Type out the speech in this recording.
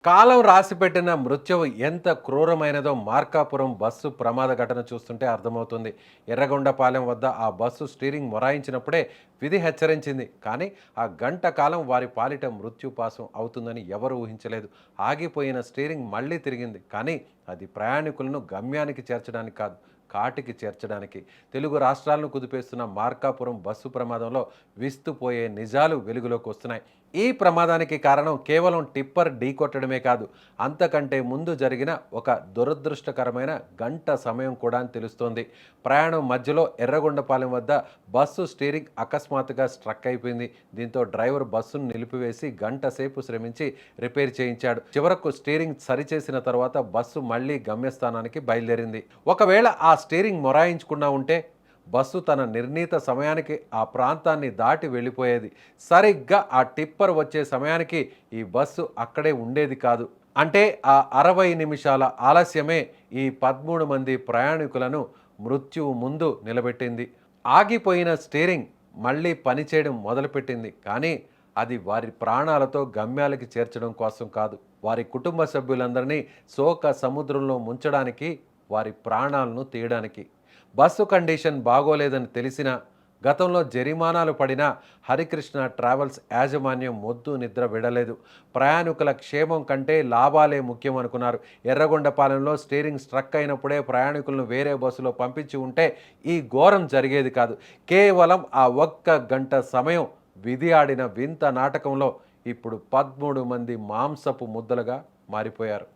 కాలం రాసిపెట్టిన మృత్యువు ఎంత క్రూరమైనదో మార్కాపురం బస్సు ప్రమాద ఘటన చూస్తుంటే అర్థమవుతుంది. ఎర్రగొండపాలెం వద్ద ఆ బస్సు స్టీరింగ్ మొరాయించినప్పుడే విధి హెచ్చరించింది. కానీ ఆ గంట కాలం వారి పాలిట మృత్యుపాసం అవుతుందని ఎవరు ఊహించలేదు. ఆగిపోయిన స్టీరింగ్ మళ్ళీ తిరిగింది. కానీ అది ప్రయాణికులను గమ్యానికి చేర్చడానికి కాదు, కాటికి చేర్చడానికి. తెలుగు రాష్ట్రాలను కుదిపేస్తున్న మార్కాపురం బస్సు ప్రమాదంలో విస్తుపోయే నిజాలు వెలుగులోకి వస్తున్నాయి. ఈ ప్రమాదానికి కారణం కేవలం టిప్పర్ ఢీకొట్టడమే కాదు, అంతకంటే ముందు జరిగిన ఒక దురదృష్టకరమైన గంట సమయం కూడా అని తెలుస్తోంది. ప్రయాణం మధ్యలో ఎర్రగొండపాలెం వద్ద బస్సు స్టీరింగ్ అకస్మాత్తుగా స్ట్రక్ అయిపోయింది. దీంతో డ్రైవర్ బస్సును నిలిపివేసి గంట సేపు శ్రమించి రిపేర్ చేయించాడు. చివరకు స్టీరింగ్ సరిచేసిన తర్వాత బస్సు మళ్లీ గమ్యస్థానానికి బయలుదేరింది. ఒకవేళ ఆ స్టీరింగ్ మొరాయించుకున్నా ఉంటే బస్సు తన నిర్ణీత సమయానికి ఆ ప్రాంతాన్ని దాటి వెళ్ళిపోయేది. సరిగ్గా ఆ టిప్పర్ వచ్చే సమయానికి ఈ బస్సు అక్కడే ఉండేది కాదు. అంటే ఆ 60 నిమిషాల ఆలస్యమే ఈ 13 మంది ప్రయాణికులను మృత్యువు ముందు నిలబెట్టింది. ఆగిపోయిన స్టీరింగ్ మళ్ళీ పనిచేయడం మొదలుపెట్టింది. కానీ అది వారి ప్రాణాలతో గమ్యాలకి చేర్చడం కోసం కాదు, వారి కుటుంబ సభ్యులందరినీ శోక సముద్రంలో ముంచడానికి, వారి ప్రాణాలను తీయడానికి. బస్సు కండిషన్ బాగోలేదని తెలిసినా, గతంలో జరిమానాలు పడిన హరికృష్ణ ట్రావెల్స్ యాజమాన్యం మొద్దు నిద్ర విడలేదు. ప్రయాణికుల క్షేమం కంటే లాభాలే ముఖ్యం అనుకున్నారు. ఎర్రగొండపాలెంలో స్టీరింగ్ స్ట్రక్ అయినప్పుడే ప్రయాణికులను వేరే బస్సులో పంపించి ఉంటే ఈ ఘోరం జరిగేది కాదు. కేవలం ఆ ఒక్క గంట సమయం విధి ఆడిన వింత నాటకంలో ఇప్పుడు 13 మంది మాంసపు ముద్దలుగా మారిపోయారు.